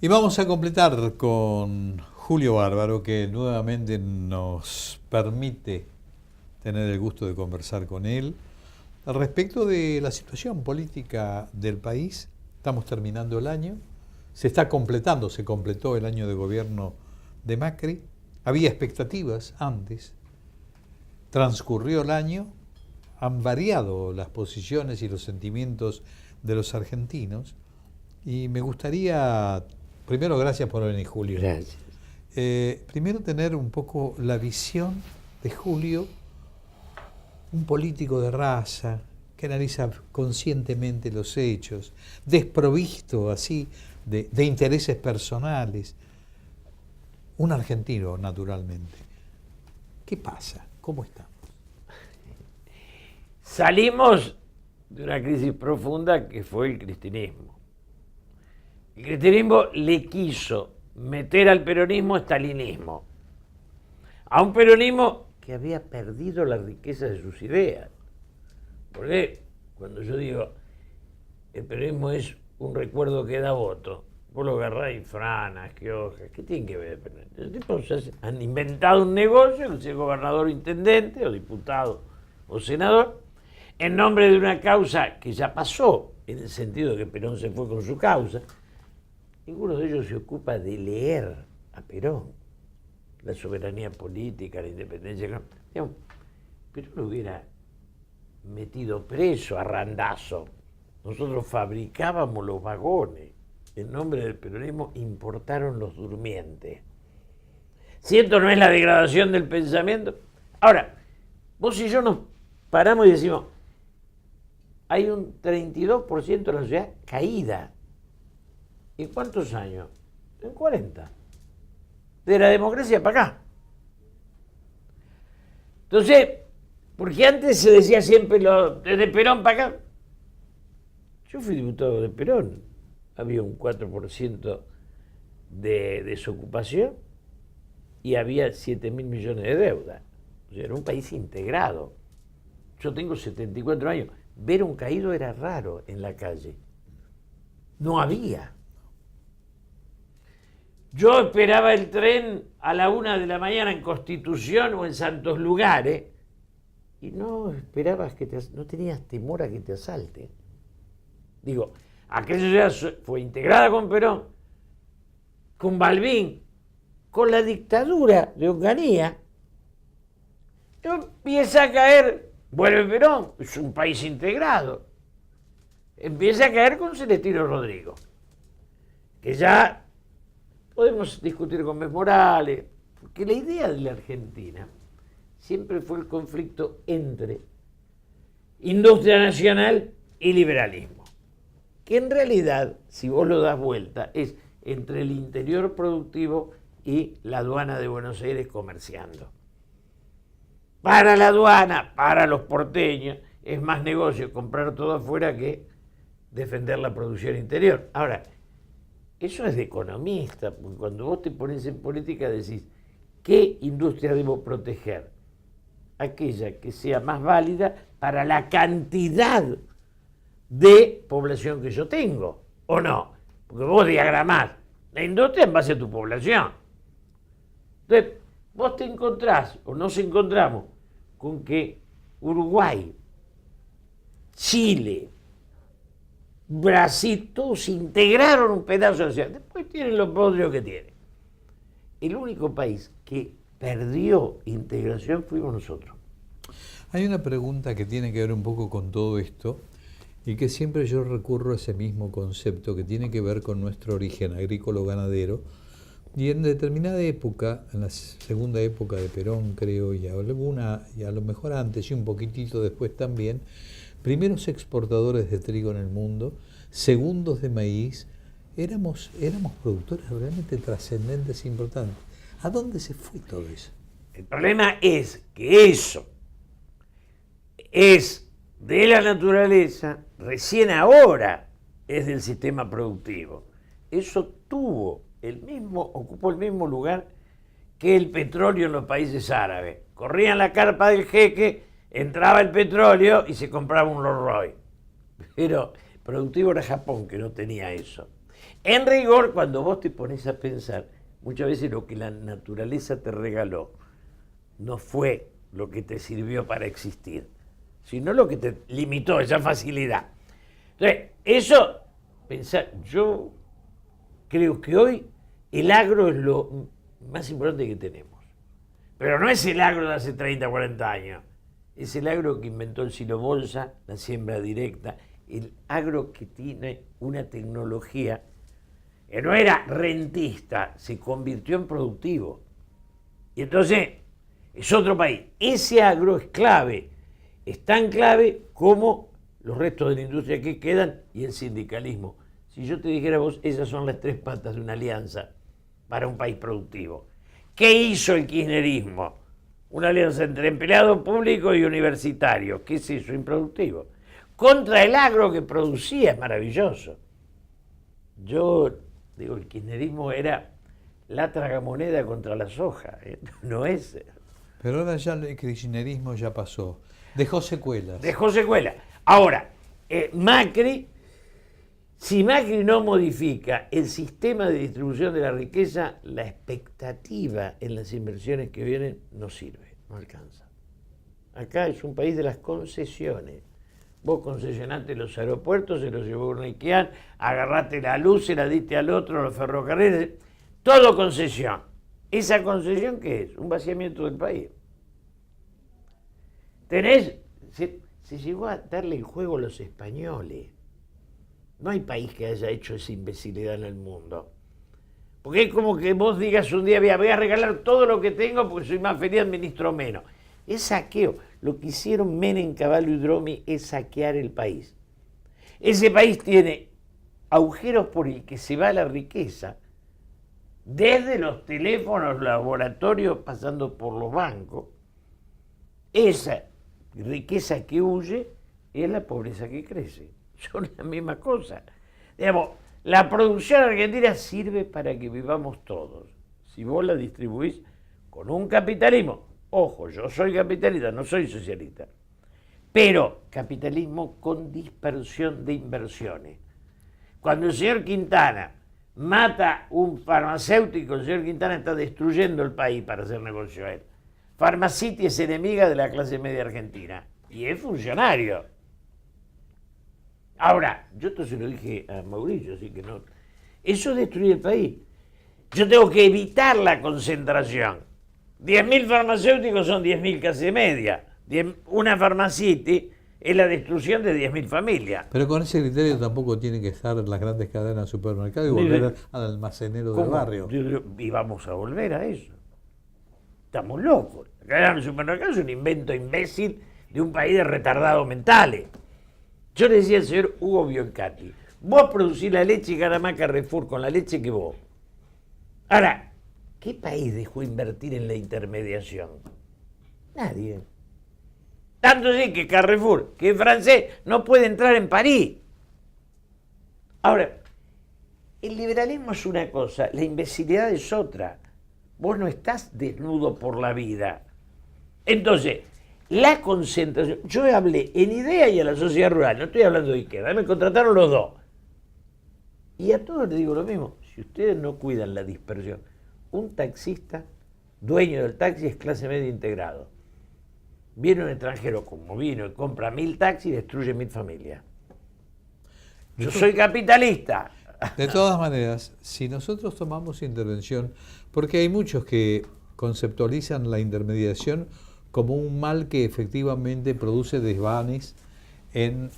Y vamos a completar con Julio Bárbaro, que nuevamente nos permite tener el gusto de conversar con él al respecto de la situación política del país. Estamos terminando el año, se completó el año de gobierno de Macri. Había expectativas antes, transcurrió el año, han variado las posiciones y los sentimientos de los argentinos, y me gustaría, primero, gracias por venir, Julio. Gracias. Primero, tener un poco la visión de Julio, un político de raza que analiza conscientemente los hechos, desprovisto así de intereses personales, un argentino naturalmente. ¿Qué pasa? ¿Cómo estamos? Salimos de una crisis profunda que fue el cristinismo. El cristinismo le quiso meter al peronismo estalinismo, a un peronismo que había perdido la riqueza de sus ideas. Porque cuando yo digo el peronismo es un recuerdo que da voto, vos lo agarrás y franas, que hojas, ¿qué tienen que ver? Los tipos han inventado un negocio, que sea gobernador o intendente, o diputado o senador, en nombre de una causa que ya pasó, en el sentido de que Perón se fue con su causa. Ninguno de ellos se ocupa de leer a Perón, la soberanía política, la independencia. Digamos, Perón lo hubiera metido preso a randazo. Nosotros fabricábamos los vagones. En nombre del peronismo importaron los durmientes. Si esto no es la degradación del pensamiento. Ahora, vos y yo nos paramos y decimos, hay un 32% de la sociedad caída. ¿En cuántos años? En 40. De la democracia para acá. Entonces, porque antes se decía siempre desde Perón para acá. Yo fui diputado de Perón. Había un 4% de desocupación y había 7.000 millones de deuda. O sea, era un país integrado. Yo tengo 74 años. Ver un caído era raro en la calle. No había. Yo esperaba el tren a la 1 de la mañana en Constitución o en Santos Lugares y no esperabas no tenías temor a que te asalten. Digo, aquella sociedad fue integrada con Perón, con Balbín, con la dictadura de Onganía. Empieza a caer, vuelve Perón, es un país integrado. Empieza a caer con Celestino Rodrigo, que ya podemos discutir con Mes Morales, porque la idea de la Argentina siempre fue el conflicto entre industria nacional y liberalismo, que en realidad, si vos lo das vuelta, es entre el interior productivo y la aduana de Buenos Aires comerciando. Para la aduana, para los porteños, es más negocio comprar todo afuera que defender la producción interior. Ahora, eso es de economista, porque cuando vos te pones en política decís, ¿qué industria debo proteger? Aquella que sea más válida para la cantidad de población que yo tengo, ¿o no? Porque vos diagramás la industria en base a tu población. Entonces, vos te encontrás, o nos encontramos, con que Uruguay, Chile, Brasil, todos integraron un pedazo de la ciudad. Después tienen los podrios que tienen. El único país que perdió integración fuimos nosotros. Hay una pregunta que tiene que ver un poco con todo esto y que siempre yo recurro a ese mismo concepto que tiene que ver con nuestro origen agrícola-ganadero, y en determinada época, en la segunda época de Perón creo, y a lo mejor antes y un poquitito después también, primeros exportadores de trigo en el mundo, segundos de maíz, éramos productores realmente trascendentes e importantes. ¿A dónde se fue todo eso? El problema es que eso es de la naturaleza, recién ahora es del sistema productivo. Eso ocupó el mismo lugar que el petróleo en los países árabes. Corrían la carpa del jeque, entraba el petróleo y se compraba un Rolls Royce. Pero productivo era Japón, que no tenía eso. En rigor, cuando vos te pones a pensar, muchas veces lo que la naturaleza te regaló no fue lo que te sirvió para existir, sino lo que te limitó, esa facilidad. Entonces, eso, pensar, yo creo que hoy el agro es lo más importante que tenemos. Pero no es el agro de hace 30, 40 años. Es el agro que inventó el silo bolsa, la siembra directa, el agro que tiene una tecnología que no era rentista, se convirtió en productivo. Y entonces es otro país. Ese agro es clave, es tan clave como los restos de la industria que quedan y el sindicalismo. Si yo te dijera a vos, esas son las 3 patas de una alianza para un país productivo. ¿Qué hizo el kirchnerismo? Una alianza entre empleados públicos y universitarios. ¿Qué es eso? Improductivo. Contra el agro que producía, es maravilloso. Yo digo, el kirchnerismo era la tragamoneda contra la soja. No es. Pero ahora ya el kirchnerismo ya pasó. Dejó secuelas. Dejó secuelas. Ahora, Macri, si Macri no modifica el sistema de distribución de la riqueza, la expectativa en las inversiones que vienen no sirve, no alcanza. Acá es un país de las concesiones. Vos concesionaste los aeropuertos, se los llevó Urnequian, agarraste la luz, se la diste al otro, los ferrocarriles, todo concesión. ¿Esa concesión qué es? Un vaciamiento del país. Se llegó a darle el juego a los españoles. No hay país que haya hecho esa imbecilidad en el mundo. Porque es como que vos digas un día, voy a regalar todo lo que tengo porque soy más feliz, administro menos. Es saqueo. Lo que hicieron Menem, Cavallo y Dromi es saquear el país. Ese país tiene agujeros por el que se va la riqueza, desde los teléfonos, laboratorios, pasando por los bancos. Esa riqueza que huye es la pobreza que crece. Son la misma cosa. Digamos, la producción argentina sirve para que vivamos todos. Si vos la distribuís con un capitalismo, ojo, yo soy capitalista, no soy socialista, pero capitalismo con dispersión de inversiones. Cuando el señor Quintana mata un farmacéutico, el señor Quintana está destruyendo el país para hacer negocio a él. Pharmacity es enemiga de la clase media argentina y es funcionario. Ahora, yo esto se lo dije a Mauricio, así que no. Eso destruye el país. Yo tengo que evitar la concentración. 10.000 farmacéuticos son 10.000 clase media. Una Pharmacity es la destrucción de 10.000 familias. Pero con ese criterio tampoco tienen que estar las grandes cadenas de supermercados y volver al almacenero del barrio. Y vamos a volver a eso. Estamos locos. La cadena de supermercados es un invento imbécil de un país de retardados mentales. Yo le decía al señor Hugo Bioncati, vos producís la leche y gana más Carrefour con la leche que vos. Ahora, ¿qué país dejó invertir en la intermediación? Nadie. Tanto así que Carrefour, que es francés, no puede entrar en París. Ahora, el liberalismo es una cosa, la imbecilidad es otra. Vos no estás desnudo por la vida. Entonces, la concentración. Yo hablé en IDEA y a la sociedad rural, no estoy hablando de izquierda, me contrataron los dos. Y a todos les digo lo mismo, si ustedes no cuidan la dispersión, un taxista, dueño del taxi, es clase media integrado. Viene un extranjero como vino y compra 1.000 taxis y destruye 1.000 familias. Yo soy capitalista. De todas maneras, si nosotros tomamos intervención, porque hay muchos que conceptualizan la intermediación como un mal que efectivamente produce desvanes en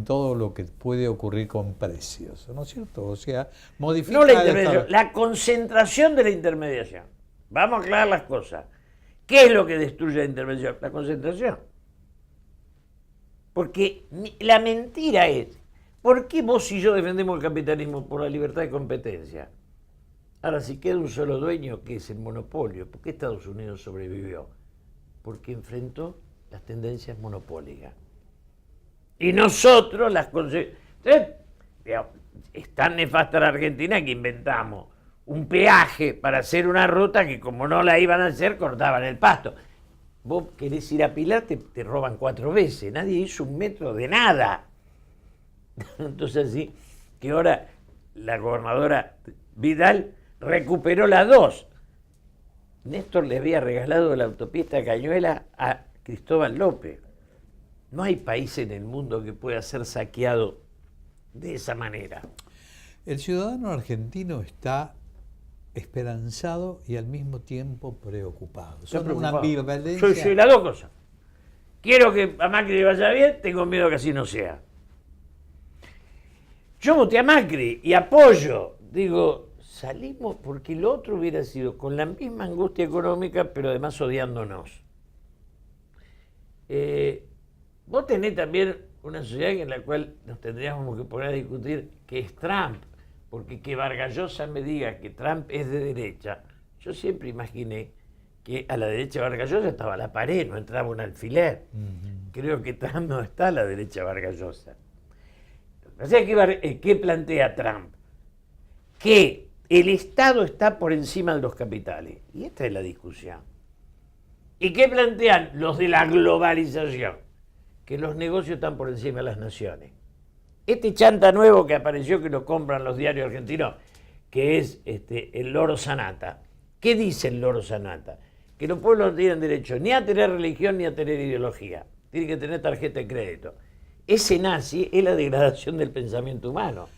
todo lo que puede ocurrir con precios, ¿no es cierto? O sea, modificar... No la intermediación, la concentración de la intermediación. Vamos a aclarar las cosas. ¿Qué es lo que destruye la intervención? La concentración. Porque la mentira es, ¿por qué vos y yo defendemos el capitalismo? Por la libertad de competencia. Ahora, si queda un solo dueño, que es el monopolio, ¿por qué Estados Unidos sobrevivió? Porque enfrentó las tendencias monopólicas. Y nosotros las conseguimos. Es tan nefasta la Argentina que inventamos un peaje para hacer una ruta que como no la iban a hacer, cortaban el pasto. Vos querés ir a Pilar, te roban 4 veces. Nadie hizo un metro de nada. Entonces, así que ahora la gobernadora Vidal recuperó las 2. Néstor le había regalado la autopista Cañuelas a Cristóbal López. No hay país en el mundo que pueda ser saqueado de esa manera. El ciudadano argentino está esperanzado y al mismo tiempo preocupado. Son una ambivalencia. Soy las dos cosas. Quiero que a Macri le vaya bien, tengo miedo que así no sea. Yo voté a Macri y apoyo. Digo, salimos porque lo otro hubiera sido con la misma angustia económica, pero además odiándonos. Vos tenés también una sociedad en la cual nos tendríamos que poner a discutir que es Trump, porque que Vargas Llosa me diga que Trump es de derecha, yo siempre imaginé que a la derecha de Vargas Llosa estaba la pared, no entraba un alfiler. Creo que Trump no está a la derecha de Vargas Llosa. O sea, ¿qué plantea Trump? Que el Estado está por encima de los capitales. Y esta es la discusión. ¿Y qué plantean los de la globalización? Que los negocios están por encima de las naciones. Este chanta nuevo que apareció, que lo compran los diarios argentinos, que es el Loro Sanata. ¿Qué dice el Loro Sanata? Que los pueblos no tienen derecho ni a tener religión ni a tener ideología. Tienen que tener tarjeta de crédito. Ese nazi es la degradación del pensamiento humano.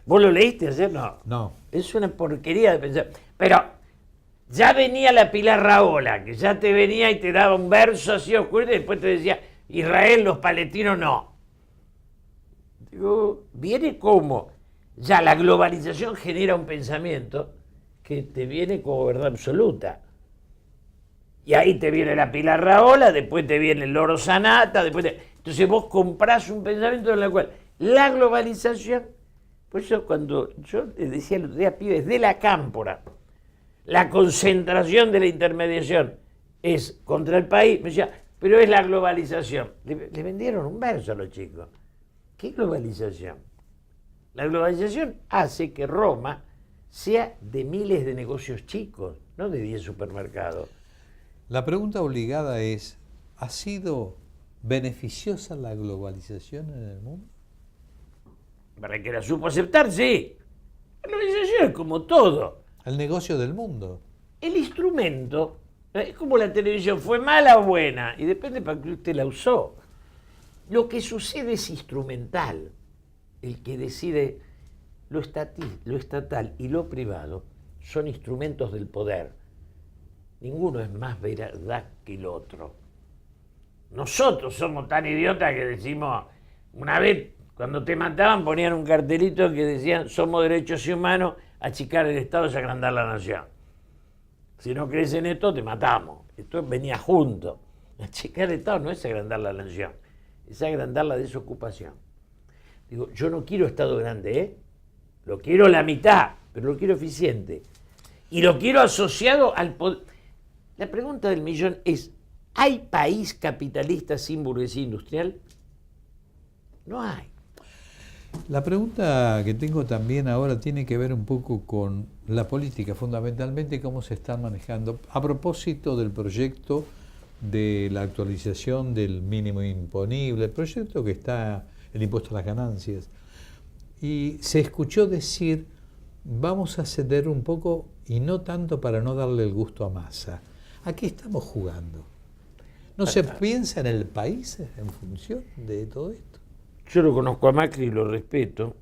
¿Vos lo leíste ayer? No. No. Es una porquería de pensar. Pero ya venía la Pilar Rahola, que ya te venía y te daba un verso así oscuro y después te decía, Israel, los palestinos no. Digo, viene como ya la globalización genera un pensamiento que te viene como verdad absoluta. Y ahí te viene la Pilar Rahola, después te viene el Loro Sanata, entonces vos comprás un pensamiento en el cual la globalización, por eso cuando yo les decía el otro día, pibes, de la cámpora, la concentración de la intermediación es contra el país, me decía, pero es la globalización. Le vendieron un verso a los chicos. ¿Qué globalización? La globalización hace que Roma sea de miles de negocios chicos, no de 10 supermercados. La pregunta obligada es, ¿ha sido beneficiosa la globalización en el mundo? Para que la supo aceptar, sí. La globalización es como todo. El negocio del mundo. El instrumento es como la televisión, ¿fue mala o buena? Y depende para qué usted la usó. Lo que sucede es instrumental. El que decide lo estatal y lo privado son instrumentos del poder. Ninguno es más verdad que el otro. Nosotros somos tan idiotas que decimos, una vez cuando te mataban ponían un cartelito que decían, somos derechos humanos, achicar el Estado es agrandar la nación. Si no crees en esto, te matamos. Esto venía junto. Achicar el Estado no es agrandar la nación, es agrandar la desocupación. Digo, yo no quiero Estado grande, ¿eh? Lo quiero la mitad, pero lo quiero eficiente. Y lo quiero asociado al poder. La pregunta del millón es, ¿hay país capitalista sin burguesía industrial? No hay. La pregunta que tengo también ahora tiene que ver un poco con la política, fundamentalmente cómo se está manejando. A propósito del proyecto de la actualización del mínimo imponible, el proyecto que está el impuesto a las ganancias. Y se escuchó decir, vamos a ceder un poco y no tanto para no darle el gusto a Massa. ¿A qué estamos jugando? ¿No se piensa en el país en función de todo esto? Yo lo conozco a Macri y lo respeto.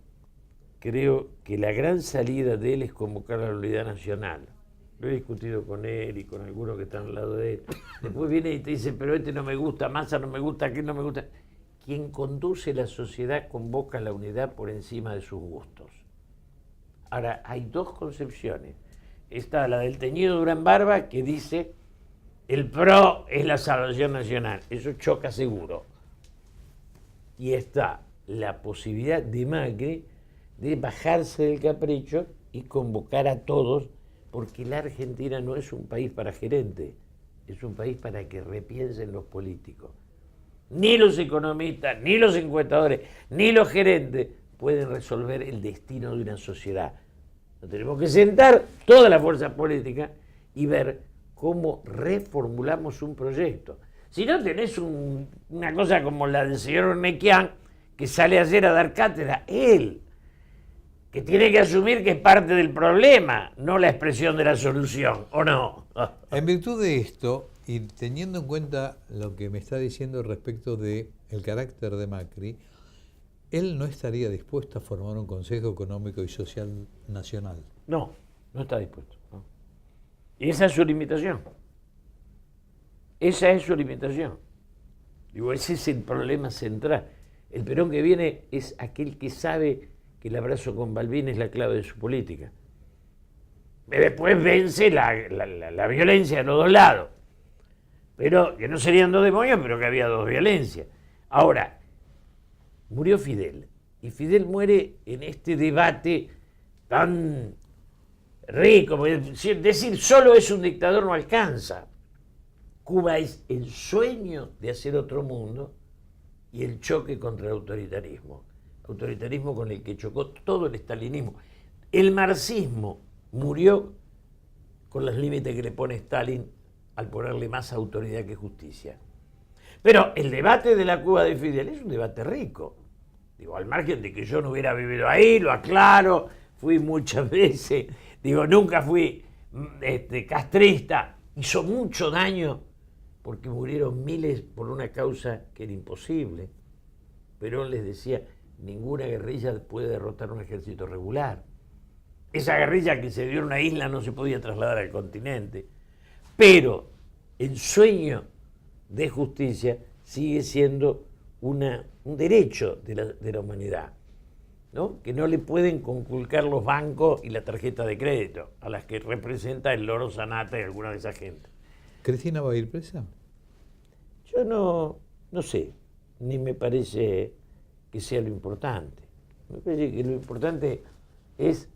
Creo que la gran salida de él es convocar a la unidad nacional. Lo he discutido con él y con algunos que están al lado de él. Después viene y te dice, pero este no me gusta, Massa no me gusta, aquel no me gusta. Quien conduce la sociedad convoca la unidad por encima de sus gustos. Ahora, hay dos concepciones. Está la del teñido Durán Barba, que dice, el PRO es la salvación nacional. Eso choca seguro. Y está la posibilidad de Macri de bajarse del capricho y convocar a todos, porque la Argentina no es un país para gerentes, es un país para que repiensen los políticos. Ni los economistas, ni los encuestadores, ni los gerentes pueden resolver el destino de una sociedad. Nos tenemos que sentar toda la fuerza política y ver cómo reformulamos un proyecto. Si no tenés una cosa como la del señor Mequián, que sale ayer a dar cátedra, él, que tiene que asumir que es parte del problema, no la expresión de la solución, ¿o no? En virtud de esto, y teniendo en cuenta lo que me está diciendo respecto del carácter de Macri, él no estaría dispuesto a formar un Consejo Económico y Social Nacional. No, no está dispuesto. No. Y esa es su limitación. Esa es su limitación. Digo, ese es el problema central. El Perón que viene es aquel que sabe que el abrazo con Balbín es la clave de su política. Después vence la violencia de los dos lados. Pero que no serían dos demonios, pero que había dos violencias. Ahora, murió Fidel. Y Fidel muere en este debate tan rico. Decir solo es un dictador no alcanza. Cuba es el sueño de hacer otro mundo y el choque contra el autoritarismo. Autoritarismo con el que chocó todo el estalinismo. El marxismo murió con los límites que le pone Stalin al ponerle más autoridad que justicia. Pero el debate de la Cuba de Fidel es un debate rico. Digo, al margen de que yo no hubiera vivido ahí, lo aclaro, fui muchas veces, digo, nunca fui castrista, hizo mucho daño porque murieron miles por una causa que era imposible. Perón les decía, ninguna guerrilla puede derrotar un ejército regular. Esa guerrilla que se dio en una isla no se podía trasladar al continente. Pero el sueño de justicia sigue siendo un derecho de la humanidad, ¿no? Que no le pueden conculcar los bancos y la tarjeta de crédito, a las que representa el Loro Sanata y alguna de esa gente. ¿Cristina va a ir presa? Yo no sé, ni me parece que sea lo importante. Me parece que lo importante es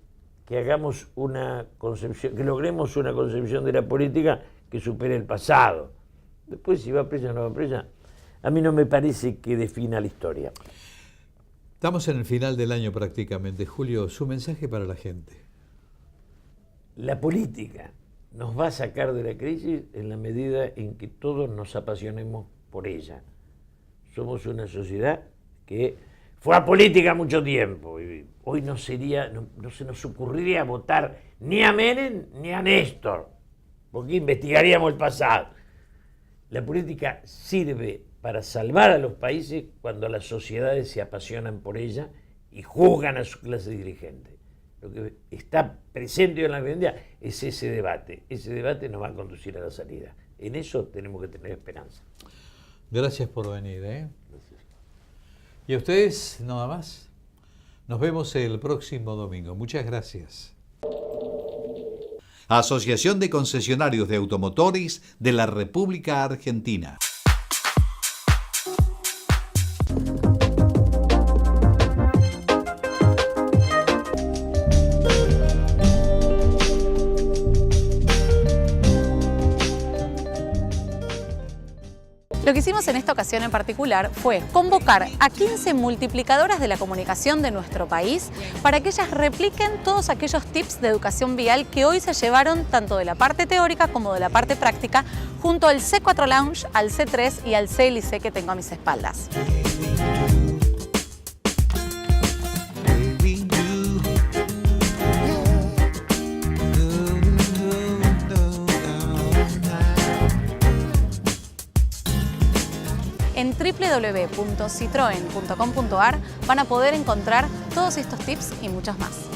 que hagamos una concepción, que logremos una concepción de la política que supere el pasado. Después, si va presa o no va presa, a mí no me parece que defina la historia. Estamos en el final del año prácticamente. Julio, su mensaje para la gente. La política nos va a sacar de la crisis en la medida en que todos nos apasionemos por ella. Somos una sociedad que fue apolítica mucho tiempo. Y hoy no se nos ocurriría votar ni a Menem ni a Néstor, porque investigaríamos el pasado. La política sirve para salvar a los países cuando las sociedades se apasionan por ella y juzgan a su clase dirigente. Lo que está presente en la Argentina es ese debate. Ese debate nos va a conducir a la salida. En eso tenemos que tener esperanza. Gracias por venir. Gracias. Y a ustedes, nada más. Nos vemos el próximo domingo. Muchas gracias. Asociación de Concesionarios de Automotores de la República Argentina. Lo que hicimos en esta ocasión en particular fue convocar a 15 multiplicadoras de la comunicación de nuestro país para que ellas repliquen todos aquellos tips de educación vial que hoy se llevaron tanto de la parte teórica como de la parte práctica junto al C4 Lounge, al C3 y al C-Lice que tengo a mis espaldas. En www.citroen.com.ar van a poder encontrar todos estos tips y muchos más.